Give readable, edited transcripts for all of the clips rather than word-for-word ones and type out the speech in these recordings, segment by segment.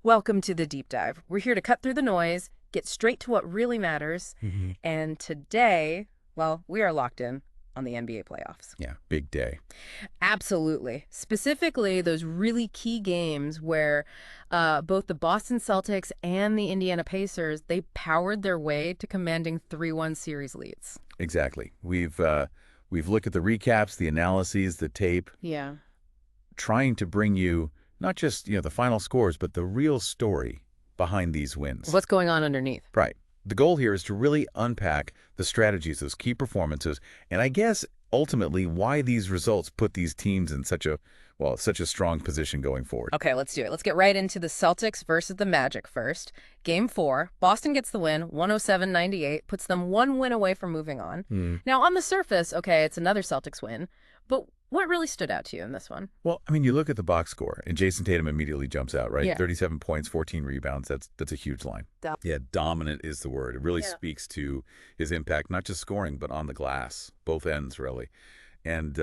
Welcome to the deep dive. We're here to cut through the noise, get straight to what really matters. hmm And today, well, we are locked in on the NBA playoffs. Yeah, big day. Absolutely. Specifically, those really key games where both the Boston Celtics and the Indiana Pacers, they powered their way to commanding 3-1 series leads. Exactly. We've looked at the recaps, the analyses, the tape, Yeah. trying to bring you not just, the final scores, but the real story behind these wins. What's going on underneath? Right. The goal here is to really unpack the strategies, those key performances, and I guess ultimately why these results put these teams in such a strong position going forward. Okay, let's do it. Let's get right into the Celtics versus the Magic first. Game 4, Boston gets the win, 107-98, puts them one win away from moving on. Now, on the surface, okay, it's another Celtics win, but what really stood out to you in this one? Well, I mean, you look at the box score, and Jayson Tatum immediately jumps out, right? Yeah. 37 points, 14 rebounds. That's a huge line. Yeah, dominant is the word. It really Yeah. speaks to his impact, not just scoring, but on the glass, both ends, really. And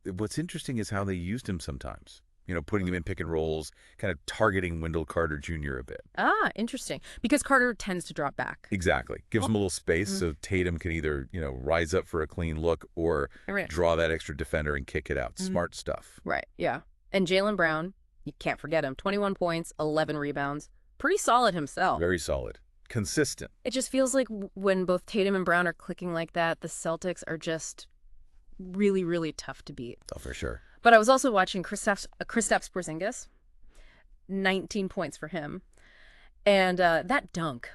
what's interesting is how they used him sometimes. Putting him in pick and rolls, kind of targeting Wendell Carter Jr. a bit. Ah, interesting. Because Carter tends to drop back. Exactly. Gives him a little space so Tatum can either, rise up for a clean look or Right. draw that extra defender and kick it out. Smart stuff. Right, yeah. And Jaylen Brown, you can't forget him. 21 points, 11 rebounds. Pretty solid himself. Very solid. Consistent. It just feels like when both Tatum and Brown are clicking like that, the Celtics are just really, really tough to beat. Oh, for sure. But I was also watching Kristaps Porzingis, 19 points for him. And that dunk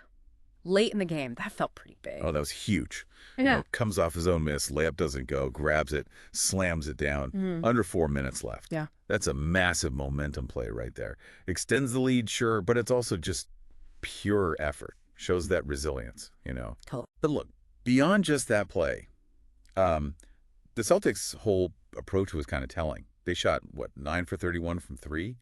late in the game, that felt pretty big. Oh, that was huge. Yeah. Comes off his own miss, layup doesn't go, grabs it, slams it down. Under 4 minutes left. Yeah. That's a massive momentum play right there. Extends the lead, sure, but it's also just pure effort. Shows that resilience. Cool. But look, beyond just that play, the Celtics' whole approach was kind of telling. They shot, 9 for 31 from 3?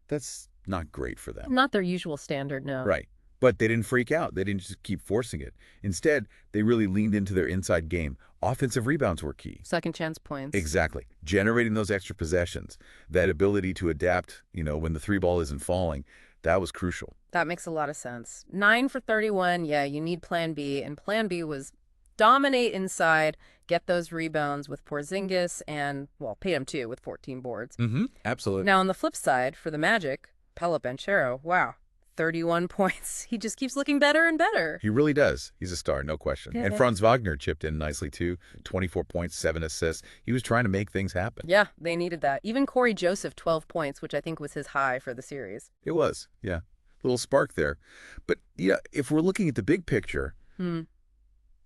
That's not great for them. Not their usual standard, no. Right. But they didn't freak out. They didn't just keep forcing it. Instead, they really leaned into their inside game. Offensive rebounds were key. Second chance points. Exactly. Generating those extra possessions, that ability to adapt, when the three ball isn't falling, that was crucial. That makes a lot of sense. 9 for 31, yeah, you need plan B. And plan B was dominate inside, get those rebounds with Porzingis and, well, Tatum too, with 14 boards. Absolutely. Now, on the flip side, for the Magic, Pella Banchero, wow, 31 points. He just keeps looking better and better. He really does. He's a star, no question. Yeah. And Franz Wagner chipped in nicely, too. 24 points, 7 assists. He was trying to make things happen. Yeah, they needed that. Even Corey Joseph, 12 points, which I think was his high for the series. It was, yeah. Little spark there. But, if we're looking at the big picture,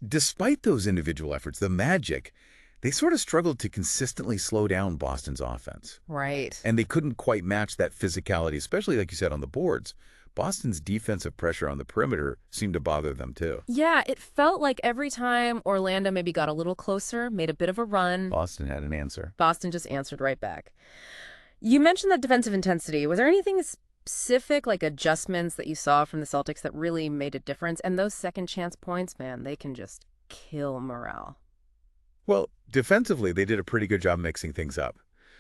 despite those individual efforts, the Magic, they sort of struggled to consistently slow down Boston's offense. Right. And they couldn't quite match that physicality, especially, like you said, on the boards. Boston's defensive pressure on the perimeter seemed to bother them, too. Yeah, it felt like every time Orlando maybe got a little closer, made a bit of a run, Boston had an answer. Boston just answered right back. You mentioned that defensive intensity. Was there anything specific, like adjustments that you saw from the Celtics that really made a difference? And those second chance points, man, they can just kill morale. Well, defensively, they did a pretty good job mixing things up.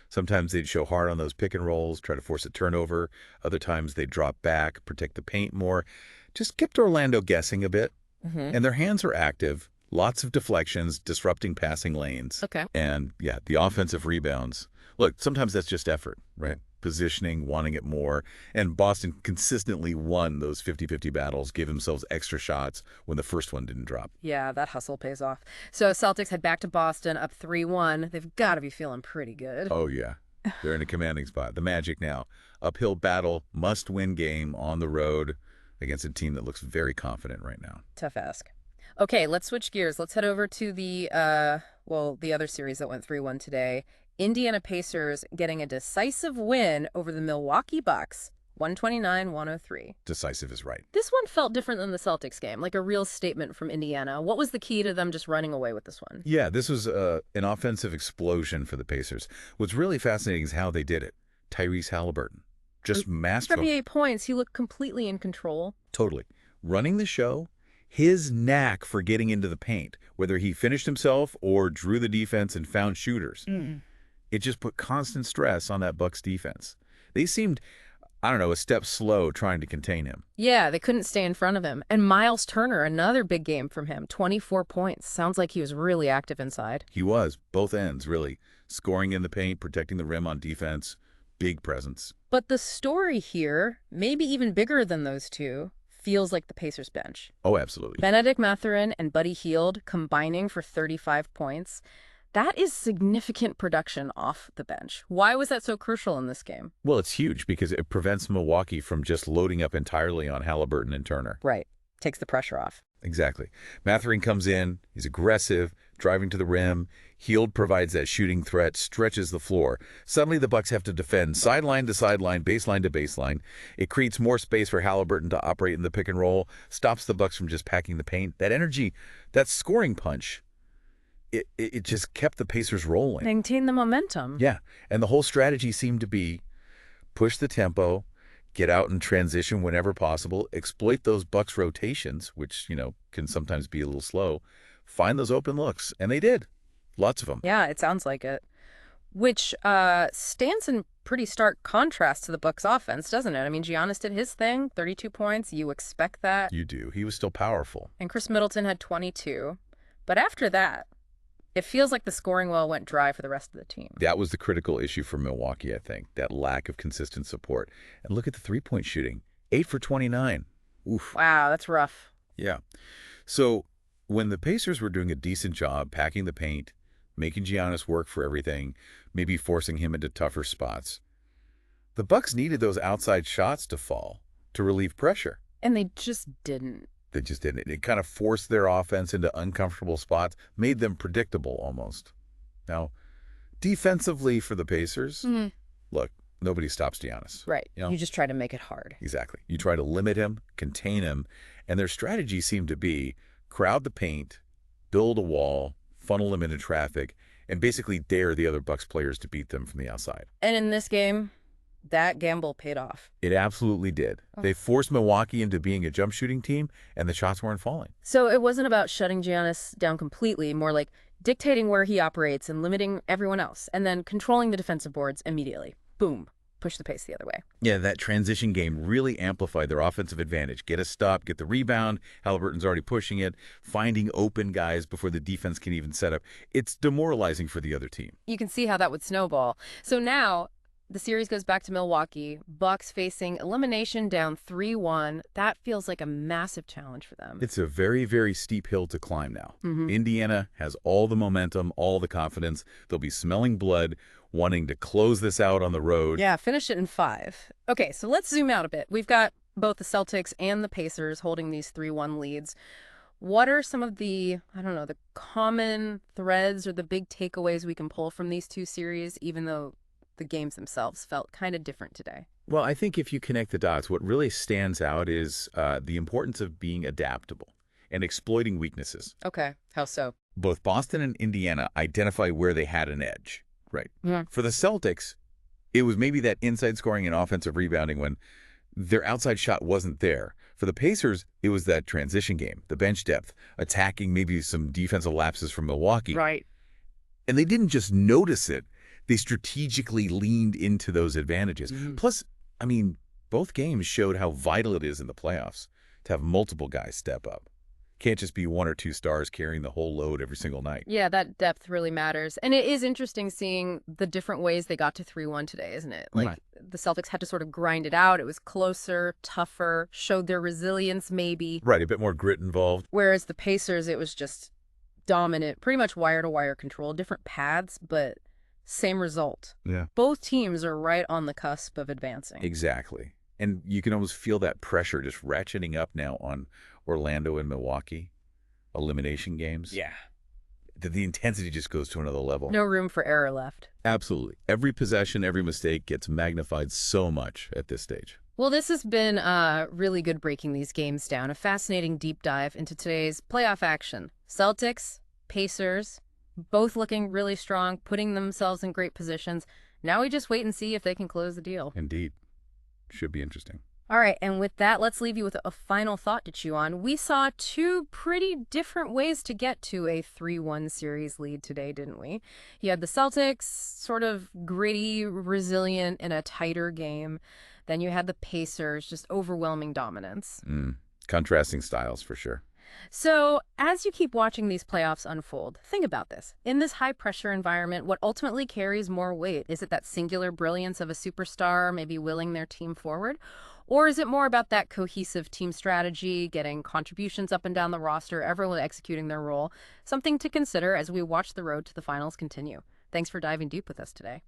Sometimes they'd show hard on those pick and rolls, try to force a turnover. Other times they'd drop back, protect the paint more. Just kept Orlando guessing a bit. And their hands were active. Lots of deflections, disrupting passing lanes. Okay. And, yeah, the offensive rebounds. Look, sometimes that's just effort, right? Positioning, wanting it more. And Boston consistently won those 50-50 battles, gave themselves extra shots when the first one didn't drop. Yeah, that hustle pays off. So Celtics head back to Boston up 3-1. They've got to be feeling pretty good. Oh, yeah. They're in a commanding spot. The Magic now. Uphill battle, must-win game on the road against a team that looks very confident right now. Tough ask. Okay, let's switch gears. Let's head over to the other series that went 3-1 today. Indiana Pacers getting a decisive win over the Milwaukee Bucks, 129-103. Decisive is right. This one felt different than the Celtics game, like a real statement from Indiana. What was the key to them just running away with this one? Yeah, this was an offensive explosion for the Pacers. What's really fascinating is how they did it. Tyrese Haliburton. Just masterful. 78 points. He looked completely in control. Totally. Running the show, his knack for getting into the paint, whether he finished himself or drew the defense and found shooters. It just put constant stress on that Bucks defense. They seemed, I don't know, a step slow trying to contain him. Yeah, they couldn't stay in front of him. And Myles Turner, another big game from him, 24 points. Sounds like he was really active inside. He was, both ends, really. Scoring in the paint, protecting the rim on defense, big presence. But the story here, maybe even bigger than those two, feels like the Pacers bench. Oh, absolutely. Benedict Mathurin and Buddy Hield combining for 35 points. That is significant production off the bench. Why was that so crucial in this game? Well, it's huge because it prevents Milwaukee from just loading up entirely on Haliburton and Turner. Right. Takes the pressure off. Exactly. Mathurin comes in, he's aggressive, driving to the rim. Hield provides that shooting threat, stretches the floor. Suddenly the Bucks have to defend sideline to sideline, baseline to baseline. It creates more space for Haliburton to operate in the pick and roll, stops the Bucks from just packing the paint. That energy, that scoring punch, it just kept the Pacers rolling. Maintain the momentum. Yeah, and the whole strategy seemed to be push the tempo, get out and transition whenever possible, exploit those Bucks rotations, which, can sometimes be a little slow, find those open looks, and they did. Lots of them. Yeah, it sounds like it. Which stands in pretty stark contrast to the Bucks offense, doesn't it? I mean, Giannis did his thing, 32 points. You expect that. You do. He was still powerful. And Chris Middleton had 22. But after that, it feels like the scoring well went dry for the rest of the team. That was the critical issue for Milwaukee, I think, that lack of consistent support. And look at the three-point shooting, 8 for 29. Oof. Wow, that's rough. Yeah. So when the Pacers were doing a decent job packing the paint, making Giannis work for everything, maybe forcing him into tougher spots, the Bucks needed those outside shots to fall to relieve pressure. And they just didn't. They just didn't. It kind of forced their offense into uncomfortable spots, made them predictable almost. Now, defensively for the Pacers, look, nobody stops Giannis. Right. You just try to make it hard. Exactly. You try to limit him, contain him, and their strategy seemed to be crowd the paint, build a wall, funnel them into traffic, and basically dare the other Bucks players to beat them from the outside. And in this game, that gamble paid off. It absolutely did. They forced Milwaukee into being a jump shooting team, and the shots weren't falling. So it wasn't about shutting Giannis down completely, more like dictating where he operates and limiting everyone else, and then controlling the defensive boards immediately. Boom. Push the pace the other way. Yeah, that transition game really amplified their offensive advantage. Get a stop, get the rebound. Haliburton's already pushing it, finding open guys before the defense can even set up. It's demoralizing for the other team. You can see how that would snowball. So now the series goes back to Milwaukee. Bucks facing elimination down 3-1. That feels like a massive challenge for them. It's a very, very steep hill to climb now. Indiana has all the momentum, all the confidence. They'll be smelling blood, wanting to close this out on the road. Yeah, finish it in 5. Okay, so let's zoom out a bit. We've got both the Celtics and the Pacers holding these 3-1 leads. What are some of the, the common threads or the big takeaways we can pull from these two series, even though the games themselves felt kind of different today? Well, I think if you connect the dots, what really stands out is the importance of being adaptable and exploiting weaknesses. Okay, how so? Both Boston and Indiana identify where they had an edge, right? Yeah. For the Celtics, it was maybe that inside scoring and offensive rebounding when their outside shot wasn't there. For the Pacers, it was that transition game, the bench depth, attacking maybe some defensive lapses from Milwaukee. Right. And they didn't just notice it. They strategically leaned into those advantages. Plus, both games showed how vital it is in the playoffs to have multiple guys step up. Can't just be 1 or 2 stars carrying the whole load every single night. Yeah, that depth really matters. And it is interesting seeing the different ways they got to 3-1 today, isn't it? Like, the Celtics had to sort of grind it out. It was closer, tougher, showed their resilience maybe. Right, a bit more grit involved. Whereas the Pacers, it was just dominant, pretty much wire-to-wire control, different paths, but same result. Yeah. Both teams are right on the cusp of advancing. Exactly. And you can almost feel that pressure just ratcheting up now on Orlando and Milwaukee. Elimination games. Yeah. The intensity just goes to another level. No room for error left. Absolutely. Every possession, every mistake gets magnified so much at this stage. Well, this has been really good breaking these games down. A fascinating deep dive into today's playoff action. Celtics, Pacers, both looking really strong, putting themselves in great positions. Now we just wait and see if they can close the deal. Indeed. Should be interesting. All right, and with that, let's leave you with a final thought to chew on. We saw 2 pretty different ways to get to a 3-1 series lead today, didn't we? You had the Celtics, sort of gritty, resilient, in a tighter game. Then you had the Pacers, just overwhelming dominance. Contrasting styles for sure. So, as you keep watching these playoffs unfold, think about this. In this high-pressure environment, what ultimately carries more weight? Is it that singular brilliance of a superstar, maybe willing their team forward? Or is it more about that cohesive team strategy, getting contributions up and down the roster, everyone executing their role? Something to consider as we watch the road to the finals continue. Thanks for diving deep with us today.